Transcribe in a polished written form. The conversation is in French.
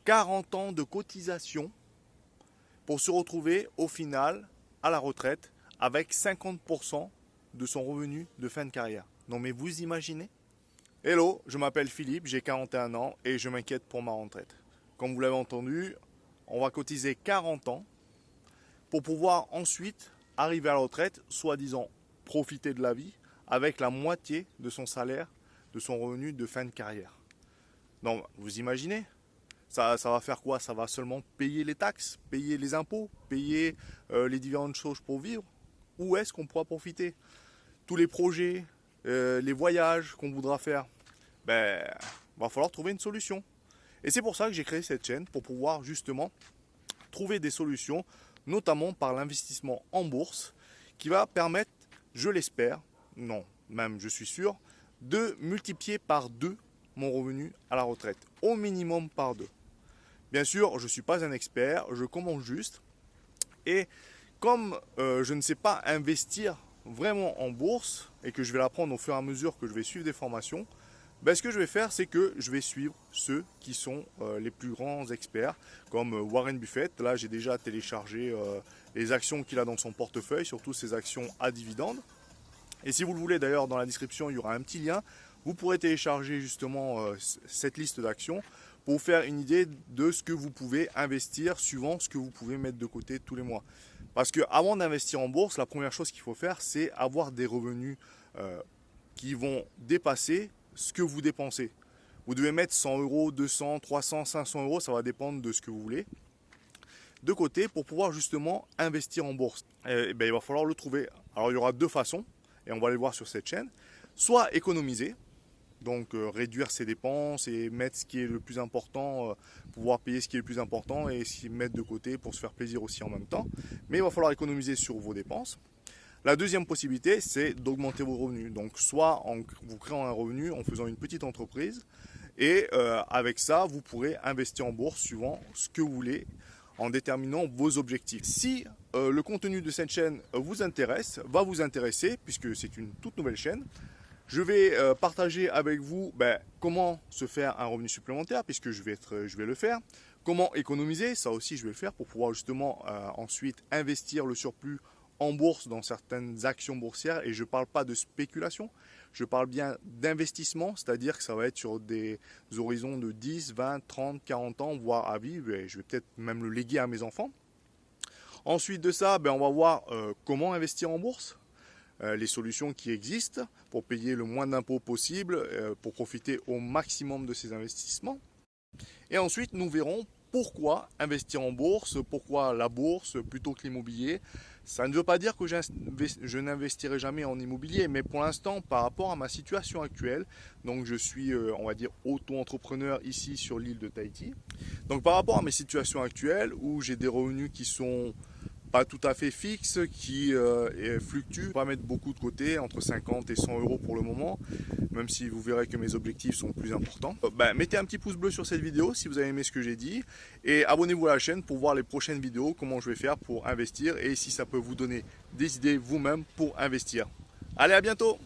40 ans de cotisation pour se retrouver au final à la retraite avec 50% de son revenu de fin de carrière. Non mais vous imaginez? Hello, je m'appelle Philippe, j'ai 41 ans et je m'inquiète pour ma retraite. Comme vous l'avez entendu, on va cotiser 40 ans pour pouvoir ensuite arriver à la retraite, soi-disant profiter de la vie, avec la moitié de son salaire, de son revenu de fin de carrière. Non, vous imaginez? Ça va faire quoi? Ça va seulement payer les taxes, payer les impôts, payer les différentes choses pour vivre? Où est-ce qu'on pourra profiter? Tous les projets, les voyages qu'on voudra faire, ben, va falloir trouver une solution. Et c'est pour ça que j'ai créé cette chaîne, pour pouvoir justement trouver des solutions, notamment par l'investissement en bourse, qui va permettre, je l'espère, non, même je suis sûr, de multiplier par 2 mon revenu à la retraite, au minimum par 2. Bien sûr, je ne suis pas un expert, je commence juste. Et comme je ne sais pas investir vraiment en bourse et que je vais l'apprendre au fur et à mesure que je vais suivre des formations, ben, ce que je vais faire, c'est que je vais suivre ceux qui sont les plus grands experts, comme Warren Buffett. Là, j'ai déjà téléchargé les actions qu'il a dans son portefeuille, surtout ses actions à dividendes. Et si vous le voulez, d'ailleurs, dans la description, il y aura un petit lien. Vous pourrez télécharger justement cette liste d'actions pour vous faire une idée de ce que vous pouvez investir suivant ce que vous pouvez mettre de côté tous les mois. Parce que avant d'investir en bourse, la première chose qu'il faut faire, c'est avoir des revenus qui vont dépasser ce que vous dépensez. Vous devez mettre 100 euros, 200, 300, 500 euros, ça va dépendre de ce que vous voulez, de côté pour pouvoir justement investir en bourse. Et ben, il va falloir le trouver. Alors il y aura 2 façons, et on va les voir sur cette chaîne. Soit économiser, donc réduire ses dépenses et mettre ce qui est le plus important, pouvoir payer ce qui est le plus important et s'y mettre de côté pour se faire plaisir aussi en même temps. Mais il va falloir économiser sur vos dépenses. La deuxième possibilité, c'est d'augmenter vos revenus. Donc soit en vous créant un revenu en faisant une petite entreprise et avec ça, vous pourrez investir en bourse suivant ce que vous voulez en déterminant vos objectifs. Si le contenu de cette chaîne vous intéresse, va vous intéresser, puisque c'est une toute nouvelle chaîne, je vais partager avec vous comment se faire un revenu supplémentaire, puisque je vais le faire. Comment économiser, ça aussi je vais le faire pour pouvoir justement ensuite investir le surplus en bourse dans certaines actions boursières. Et je ne parle pas de spéculation, je parle bien d'investissement, c'est-à-dire que ça va être sur des horizons de 10, 20, 30, 40 ans, voire à vie. Et je vais peut-être même le léguer à mes enfants. Ensuite de ça, on va voir comment investir en bourse. Les solutions qui existent pour payer le moins d'impôts possible, pour profiter au maximum de ces investissements. Et ensuite, nous verrons pourquoi investir en bourse, pourquoi la bourse plutôt que l'immobilier. Ça ne veut pas dire que je n'investirai jamais en immobilier, mais pour l'instant, par rapport à ma situation actuelle, donc je suis, on va dire, auto-entrepreneur ici sur l'île de Tahiti. Donc par rapport à mes situations actuelles, où j'ai des revenus qui sont pas tout à fait fixe, qui fluctue. On va mettre beaucoup de côté, entre 50 et 100 euros pour le moment, même si vous verrez que mes objectifs sont plus importants. Mettez un petit pouce bleu sur cette vidéo si vous avez aimé ce que j'ai dit, et abonnez-vous à la chaîne pour voir les prochaines vidéos, comment je vais faire pour investir, et si ça peut vous donner des idées vous-même pour investir. Allez, à bientôt!